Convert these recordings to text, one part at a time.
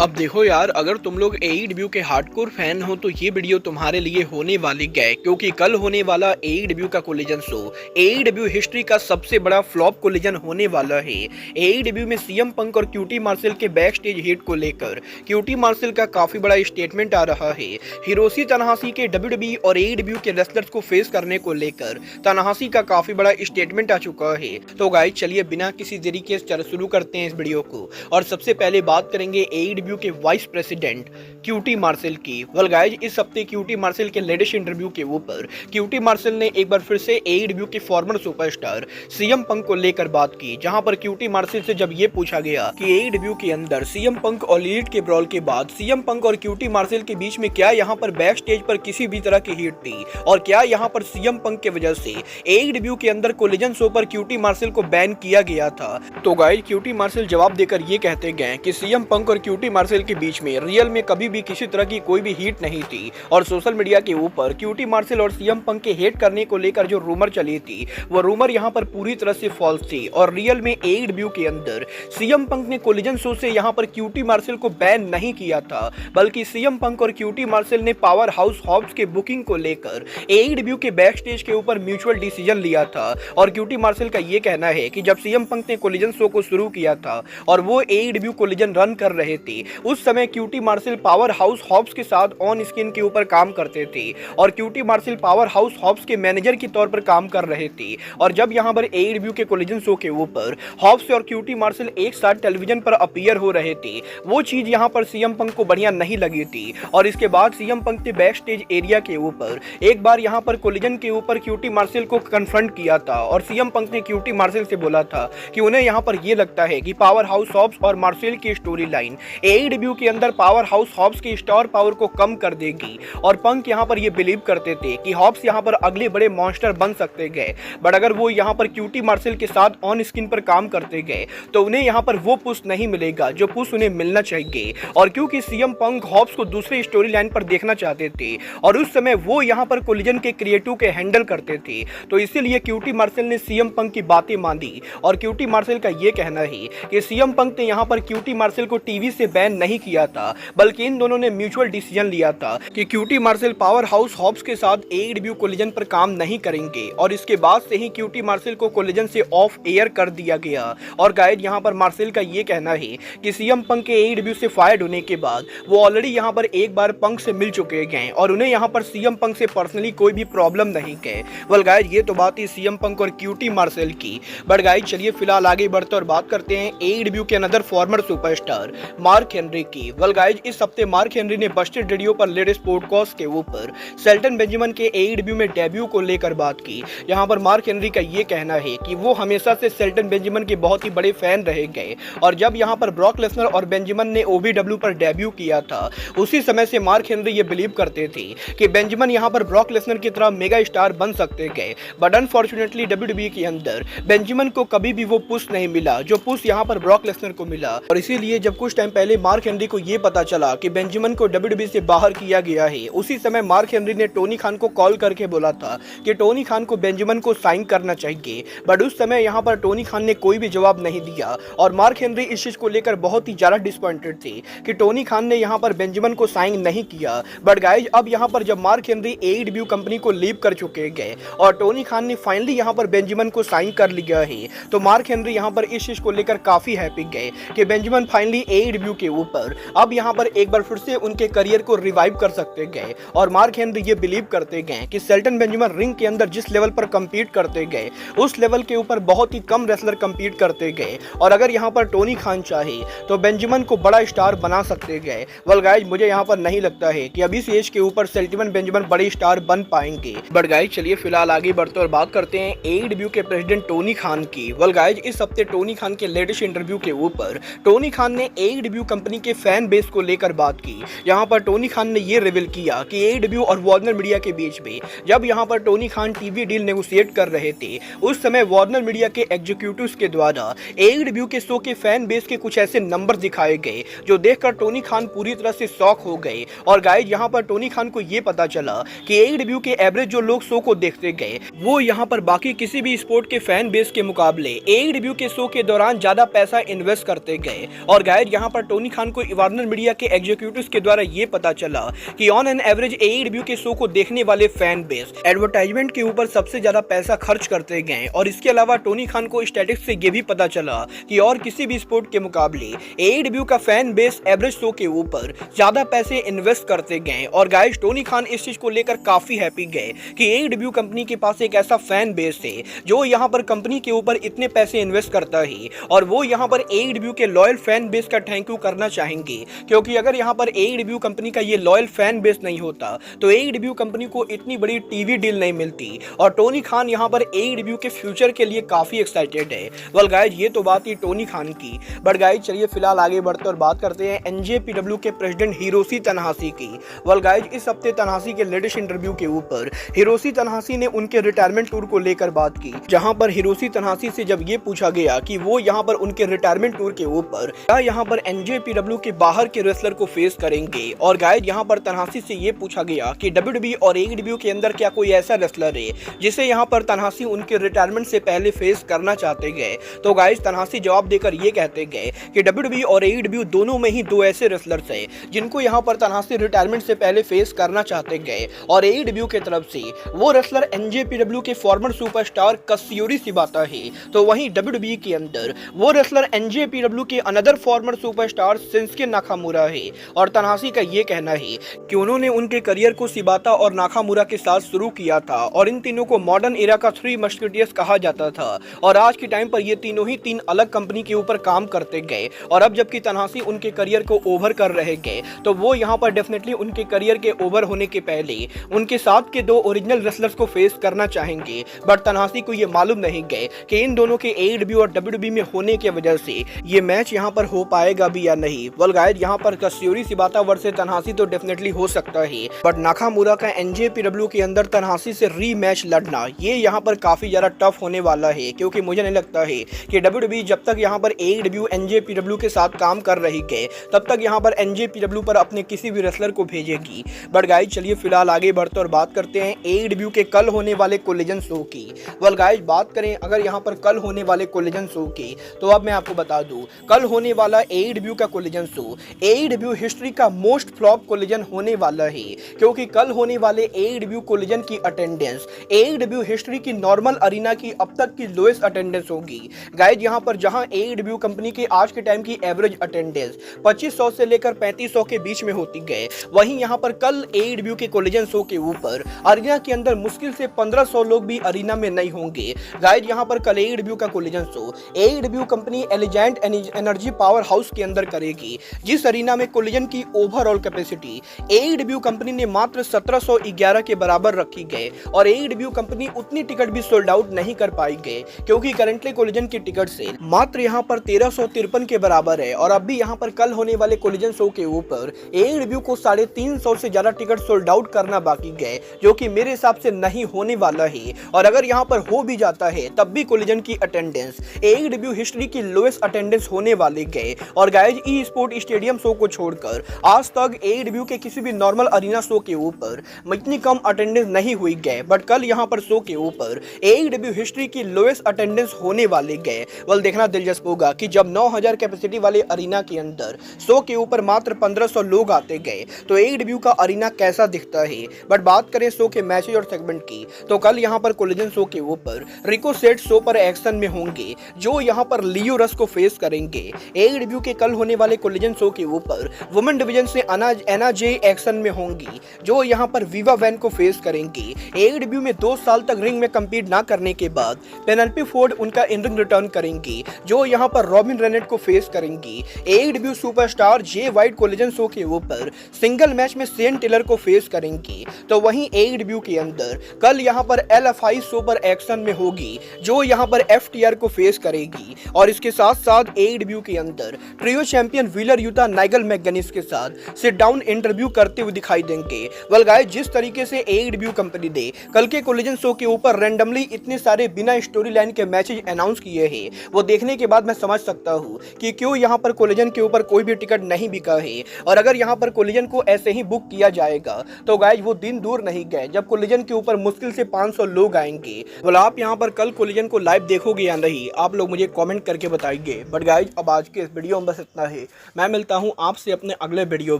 अब देखो यार, अगर तुम लोग एईडब्ल्यू के हार्डकोर फैन हो तो ये वीडियो तुम्हारे लिए होने वाली है, क्योंकि कल होने वाला एईडब्ल्यू का कोलिजन शो एईडब्ल्यू हिस्ट्री का सबसे बड़ा फ्लॉप कोलिजन होने वाला है। एईडब्ल्यू में सीएम पंक और क्यूटी मार्शल के बैक स्टेज हिट को लेकर क्यूटी मार्शल का काफी बड़ा स्टेटमेंट आ रहा है। हिरोशी तनाहाशी के डब्ल्यूडब्ल्यूई और एईडब्ल्यू के रेसलर्स को फेस करने को लेकर तनाहाशी का काफी बड़ा स्टेटमेंट आ चुका है। तो गाइस चलिए बिना किसी देरी के शुरू करते हैं इस वीडियो को, और सबसे पहले बात करेंगे एईडब्ल्यू के वाइस प्रेसिडेंट क्यूटी मार्शल की। वेल गाइस, इस हफ्ते क्यूटी मार्शल के लेटेस्ट इंटरव्यू के ऊपर क्यूटी मार्शल ने एक बार फिर से एईडब्ल्यू के फॉर्मर सुपरस्टार सीएम पंक को लेकर बात की, जहां पर क्यूटी मार्शल से जब ये पूछा गया कि एईडब्ल्यू के अंदर सीएम पंक और एलिट के ब्रॉल के बाद सीएम पंक और क्यूटी मार्शल के बीच में क्या यहां पर बैक स्टेज पर किसी भी तरह की हीट थी, और क्या यहां पर सीएम पंक के वजह से एईडब्ल्यू के अंदर कोलिजन शो पर क्यूटी मार्शल को बैन किया गया था। तो गाइस, क्यूटी मार्शल जवाब देकर ये कहते गए कि सीएम पंक और क्यूटी मार्शल के बीच में रियल में कभी भी किसी तरह की कोई भी हीट नहीं थी, और सोशल मीडिया के ऊपर क्यूटी मार्शल और सीएम पंक के हेट करने को लेकर जो रूमर चली थी वो रूमर यहां पर पूरी तरह से फॉल्स थी, और रियल में एईडब्ल्यू के अंदर सीएम पंक ने कोलिजन शो से यहां पर क्यूटी मार्शल को बैन नहीं किया था, बल्कि सीएम पंक और क्यूटी मार्शल ने पावर हाउस हॉब्स के बुकिंग को लेकर एईडब्ल्यू के बैक स्टेज के ऊपर म्यूचुअल डिसीजन लिया था। और क्यूटी मार्शल का यह कहना है कि जब सीएम पंक ने कोलिजन शो को शुरू किया था और वो एईडब्ल्यू कोलिजन रन कर रहे थे, उस समय QT Marshall Powerhouse Hobbs के साथ ऑन स्क्रीन के ऊपर काम करते थे, और QT Marshall Powerhouse Hobbs के मैनेजर के तौर पर काम कर रहे थे। और जब यहां पर एईडब्ल्यू के कोलिजन शो के ऊपर हॉब्स और क्यूटी मार्शल एक साथ टेलीविजन पर अपीयर हो रहे थे, वो चीज यहां पर सीएम पंक को बढ़िया नहीं लगी थी, और इसके बाद सीएम पंक ने बैक स्टेज एरिया के ऊपर एक बार यहां पर कोलिजन के ऊपर क्यूटी मार्शल को कन्फ्रंट किया था, और सीएम पंक ने क्यूटी मार्शल से बोला था कि उन्हें यहां पर यह लगता है कि पावर हाउस हॉब्स और मार्शल की स्टोरी लाइन एईडब्ल्यू के अंदर पावर हाउस हॉब्स की स्टार पावर को कम कर देगी। और पंक यहां पर ये बिलीव करते थे कि हॉब्स यहां पर अगले बड़े मॉन्स्टर बन सकते गए, बट अगर वो यहां पर क्यूटी मार्शल के साथ ऑन स्क्रीन पर काम करते गए तो उन्हें यहां पर वो पुश नहीं मिलेगा जो पुश उन्हें मिलना चाहिए। और क्योंकि सीएम पंक हॉब्स को दूसरे स्टोरी लाइन पर देखना चाहते थे, और उस समय वो यहां पर कोलिजन के क्रिएटिव के हैंडल करते थे, तो इसीलिए क्यूटी मार्शल ने सीएम पंक की बातें मानी। और क्यूटी मार्शल का ये कहना है कि सीएम पंक ने यहां पर क्यूटी मार्शल को टीवी से बैन नहीं किया था, बल्कि इन दोनों ने म्यूचुअल डिसीजन लिया था कि QT Marshall Powerhouse Hobbs के साथ एईडब्ल्यू कोलिजन पर काम नहीं करेंगे, और इसके बाद से ही क्यूटी मार्शल को कोलिजन से ऑफ एयर कर दिया गया। और गाइड, यहां पर मार्शल का ये कहना है कि सीएम पंक के एईडब्ल्यू से फायर्ड होने के बाद वो ऑलरेडी यहां पर एक बार पंक से मिल चुके हैं, और उन्हें यहां पर सीएम पंक से पर्सनली कोई भी प्रॉब्लम नहीं है। वेल गाइड, ये तो बात थी सीएम पंक और क्यूटी मार्शल की, बट गाइड चलिए फिलहाल आगे बढ़ते और बात करते हैं एईडब्ल्यू के another farmer superstar mark Henry की। वेल गाइड, इस हफ्ते मार्क हेनरी ने बस्टेड रेडियो पर लेटेस्ट पॉडकास्ट के ऊपर शेल्टन बेंजामिन के एईडब्ल्यू में डेब्यू को लेकर बात की। यहां पर मार्क हेनरी का ये कहना है कि वो हमेशा से शेल्टन बेंजामिन के बहुत ही बड़े फैन रहे गए, और जब यहां पर ब्रॉक लेसनर और बेंजामिन ने ओबीडब्ल्यू पर डेब्यू किया था, उसी समय से मार्क हेनरी ये बिलीव करते थे कि बेंजामिन यहां पर ब्रॉक लेसनर की तरह मेगा स्टार बन सकते गए, बट अनफॉर्चुनेटली डब्ल्यूडब्ल्यूई के अंदर बेंजामिन को कभी भी वो पुश नहीं मिला जो पुश यहां पर ब्रॉक लेसनर को मिला। और इसीलिए जब कुछ टाइम पहले मार्क हेनरी को ये पता चला कि बेंजामिन को डब्ल्यूडब्ल्यूई से बाहर किया गया है, उसी समय मार्क हेनरी ने टोनी खान को कॉल करके बोला था कि टोनी खान को बेंजामिन को साइन करना चाहिए, बट उस समय यहां पर टोनी खान ने कोई भी जवाब नहीं दिया, और मार्क हेनरी इस चीज को लेकर बहुत ही ज्यादा डिसअपॉइंटेड थे कि टोनी खान ने यहां पर बेंजामिन को साइन नहीं किया। बट गाइज, अब यहां पर जब मार्क हेनरी एईडब्ल्यू कंपनी को लीव कर चुके गए और टोनी खान ने फाइनली यहां पर बेंजामिन को साइन कर लिया है, तो मार्क हेनरी यहां पर इस चीज को लेकर काफी हैप्पी गए कि बेंजामिन फाइनली एईडब्ल्यू के ऊपर अब यहां पर एक बार फिर से उनके करियर को रिवाइव कर सकते गए। और मार्क हेनरी ये बिलीव करते गए कि शेल्टन बेंजामिन रिंग के अंदर जिस लेवल पर कंपीट करते गए, उस लेवल के ऊपर बहुत ही कम रेसलर कंपीट करते गए, और अगर यहां पर टोनी खान चाहे तो बेंजामिन को बड़ा स्टार बना सकते गए। वेल गाइज, मुझे यहां पर नहीं लगता है कि अभी इस एज के ऊपर शेल्टन बेंजामिन बड़े स्टार बन पाएंगे। बट गाइज, चलिए फिलहाल आगे बढ़ते और बात करते हैं एईडब्ल्यू के प्रेसिडेंट टोनी खान की। वेल गाइज, इस हफ्ते टोनी खान के लेटेस्ट इंटरव्यू के ऊपर टोनी खान ने एईडब्ल्यू कंपनी के फैन बेस को लेकर बात की। यहां पर टोनी खान ने यह रिवील किया कि एईडब्ल्यू और वार्नर मीडिया के बीच में जब यहां पर Tony Khan TV deal negotiate कर रहे थे, उस समय वार्नर मीडिया के एग्जीक्यूटिव्स के द्वारा एईडब्ल्यू के शो के फैन बेस के कुछ ऐसे नंबर दिखाए गए जो देखकर टोनी खान पूरी तरह से शॉक हो गए। और गाइज, यहां पर टोनी खान को यह पता चला कि एईडब्ल्यू के एवरेज जो लोग शो को देखते गए, वो यहां पर बाकी किसी भी स्पोर्ट के फैन बेस के मुकाबले एईडब्ल्यू के शो के दौरान ज्यादा पैसा इन्वेस्ट करते गए। और गाइज, यहां पर टोनी खान को वार्नर मीडिया के एग्जीक्यूटिव्स के द्वारा ये पता चला कि ऑन एन एवरेज एईडब्ल्यू के शो को देखने वाले फैन बेस एडवर्टाइजमेंट के ऊपर सबसे ज्यादा पैसा खर्च करते गए। और इसके अलावा टोनी खान को स्टैटिस्टिक्स से ये भी पता चला कि और किसी भी स्पोर्ट के मुकाबले एईडब्ल्यू का फैन बेस एवरेज शो के ऊपर ज्यादा पैसे इन्वेस्ट करते गए। और गाइस टोनी खान इस चीज को लेकर काफी हैप्पी गए कि एईडब्ल्यू कंपनी के पास एक ऐसा फैन बेस है जो यहाँ पर कंपनी के ऊपर इतने पैसे इन्वेस्ट करता है और वो यहाँ पर एईडब्ल्यू के लॉयल फैन बेस का थैंक यू करना चाहेंगे। क्योंकि अगर यहाँ पर एईडब्ल्यू कंपनी का ये लॉयल फैन बेस नहीं होता तो एईडब्ल्यू कंपनी को इतनी बड़ी टीवी डील नहीं मिलती। और टोनी खान यहाँ पर एईडब्ल्यू के फ्यूचर के लिए काफी एक्साइटेड है। वेल गाइस ये तो बात ही टोनी खान की, बट गाइस चलिए फिलहाल आगे बढ़ते और बात करते हैं एनजेपीडब्ल्यू के प्रेसिडेंट हिरोशी तनाहाशी की। वेल गाइस इस हफ्ते तनाहाशी के लेटेस्ट इंटरव्यू के ऊपर हिरोशी तनाहाशी ने उनके रिटायरमेंट टूर को लेकर बात की, जहां पर हिरोशी तनाहाशी से जब ये पूछा गया कि वो यहां पर उनके रिटायरमेंट टूर के ऊपर क्या यहां पर एनजेपीडब्ल्यू के बाहर के रेसलर को फेस करेंगे। और गाइस यहां पर तनाहाशी से ये पूछा गया कि डब्ल्यूडब्ल्यूई और एईडब्ल्यू के अंदर क्या कोई ऐसा रेसलर है जिसे यहां पर तनाहाशी उनके रिटायरमेंट से पहले फेस करना चाहते गए। तो गाइस तनाहाशी जवाब देकर ये कहते गए कि डब्ल्यूडब्ल्यूई और एईडब्ल्यू दोनों में ही दो ऐसे रेसलर्स हैं जिनको यहां पर तनाहाशी रिटायरमेंट से पहले फेस करना चाहते गए। और एईडब्ल्यू की तरफ से वो रेसलर एनजेपीडब्ल्यू के फॉर्मर सुपरस्टार कात्सुयोशी शिबाता है, तो वहीं डब्ल्यूडब्ल्यूई के अंदर वो रेसलर एनजेपीडब्ल्यू के another farmer superstar Shinsuke Nakamura है। और तनाहाशी का ये कहना है कि उन्होंने उनके करियर को शिबाता और नाकामुरा के साथ शुरू किया था और इन तीनों को मॉडर्न एरा का थ्री मस्केटियर्स कहा जाता था। और आज के टाइम पर ये तीनों ही तीन अलग कंपनी के ऊपर काम करते गए। और अब जबकि तनाहाशी उनके करियर को ओवर कर रहे गए तो वो यहाँ पर डेफिनेटली उनके करियर के ओवर होने के पहले उनके साथ के दो ओरिजिनल रेसलर्स को फेस करना चाहेंगे। बट तनाहाशी को ये मालूम नहीं गए कि इन दोनों के एईडब्ल्यू और डब्ल्यूडब्ल्यूई में होने की वजह से ये मैच यहाँ पर हो पाएगा भी या नहीं। वेल गाइस यहाँ पर कात्सुयोशी शिबाता वर्सेस तनाहाशी तो डेफिनेटली हो सकता है, बट नाकामुरा का एनजेपीडब्ल्यू के अंदर तनाहाशी से रीमैच लड़ना ये यहाँ पर काफी ज्यादा टफ होने वाला है। क्योंकि मुझे नहीं लगता है कि डब्ल्यूडब्ल्यूई जब तक यहाँ पर एईडब्ल्यू एनजेपीडब्ल्यू के साथ काम कर रही है तब तक यहाँ पर एनजेपीडब्ल्यू पर अपने किसी भी रेसलर को भेजेगी। बट गाइस चलिए फिलहाल आगे बढ़ते और बात करते हैं एईडब्ल्यू के कल होने वाले कोलिजन शो की। वेल गाइस बात करें अगर यहाँ पर कल होने वाले कोलिजन शो की तो अब मैं आपको बता दूं कल होने वाला एईडब्ल्यू का कोलिजन शो एईडब्ल्यू हिस्ट्री का मोस्ट फ्लॉप कोलिजन होने वाला है। क्योंकि कल होने वाले एईडब्ल्यू कोलिजन की अटेंडेंस एईडब्ल्यू हिस्ट्री की नॉर्मल अरीना की अब तक की लोएस्ट अटेंडेंस होगी। गाइस यहाँ पर जहां एईडब्ल्यू कंपनी की आज के टाइम की एवरेज अटेंडेंस 2500 से लेकर 3500 के बीच में होती गए, वहीं यहाँ पर कल एईडब्ल्यू के कोलिजन शो के ऊपर अरीना के अंदर मुश्किल से 1500 लोग भी अरीना में नहीं होंगे। गाइस यहाँ पर कल एईडब्ल्यू का collision show AEW company एलिजेंट energy power house के अंदर करेगी, जिस अरीना में कोलिजन की ओवरऑल कैपेसिटी एईडब्ल्यू कंपनी ने मात्र 1711 के बराबर रखी गए। और एईडब्ल्यू कंपनी उतनी टिकट भी सोल्ड आउट नहीं कर पाई गए क्योंकि करंटली कोलिजन की टिकट सेल मात्र यहाँ पर 1353 के बराबर है। और अब भी यहाँ पर कल होने वाले कोलिजन शो के ऊपर एईडब्ल्यू को 350 से ज्यादा टिकट सोल्ड आउट करना बाकी गए, जो कि मेरे हिसाब से नहीं होने वाला है। और अगर यहाँ पर हो भी जाता है तब भी कोलिजन की अटेंडेंस एईडब्ल्यू हिस्ट्री की लोएस्ट अटेंडेंस होने वाले गए। और गाइस ई स्पोर्ट स्टेडियम शो को छोड़कर आज तक एईडब्ल्यू के किसी भी नॉर्मल अरीना शो के ऊपर इतनी कम अटेंडेंस नहीं हुई गए, बट कल यहाँ पर शो के ऊपर एईडब्ल्यू हिस्ट्री की लोएस्ट अटेंडेंस होने वाले गए। वेल देखना दिलचस्प होगा कि जब 9000 कैपेसिटी वाले अरीना के अंदर शो के ऊपर मात्र 1500 लोग आते गए तो एईडब्ल्यू का अरीना कैसा दिखता है। बट बात करें शो के मैचेज और सेगमेंट की तो कल यहाँ पर कोलिजन शो के ऊपर रिकोसेट शो पर एक्शन में होंगे, जो यहाँ पर लियो रस को फेस करेंगे। एईडब्ल्यू के कल होने वाले कोलिजन शो के ऊपर वुमेन डिवीजन से एना जे एक्शन में होंगी, जो यहाँ पर वीवा वैन को फेस करेंगी। एईडब्ल्यू में 2 साल तक रिंग में कम्पीट ना करने के बाद पेनेलोपी फोर्ड उनका इन रिंग रिटर्न करेंगी, जो यहाँ पर रॉबिन रेनेट को फेस करेंगी। एईडब्ल्यू सुपरस्टार जे वाइट कोलिजन शो के ऊपर सिंगल मैच में शेन टेलर को फेस करेंगी। तो वहीं एईडब्ल्यू के अंदर कल यहाँ पर एलएफआई शो पर एक्शन में होगी, जो यहाँ पर एफटीआर को फेस करेगी। और इसके साथ साथ एईडब्ल्यू के अंदर ट्रियो चैंपियन व्हीलर यूता नाइगल मैकगनिस के साथ सिट डाउन इंटरव्यू करते हुए दिखाई देंगे। वेल गाइस जिस तरीके से एईडब्ल्यू कंपनी ने कल के कोलिजन शो के ऊपर रैंडमली इतने सारे बिना स्टोरी लाइन के मैचेज अनाउंस किए हैं, वो देखने के बाद मैं समझ सकता हूँ कि क्यों यहाँ पर कोलिजन के ऊपर कोई भी टिकट नहीं बिका है। और अगर यहाँ पर कोलिजन को ऐसे ही बुक किया जाएगा तो गाइस वो दिन दूर नहीं गए जब कोलिजन के ऊपर मुश्किल से 500 लोग आएंगे। बोला आप यहाँ पर कल कोलिजन को लाइव देखोगे या नहीं, आप लोग मुझे कमेंट करके बताइए। बट गाइस अब आज के इस वीडियो में बस इतना ही। चाहिए। मैं मिलता हूँ आपसे अपने अगले वीडियो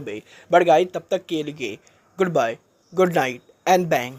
में, बट गाइस तब तक के लिए goodbye, good night and bang.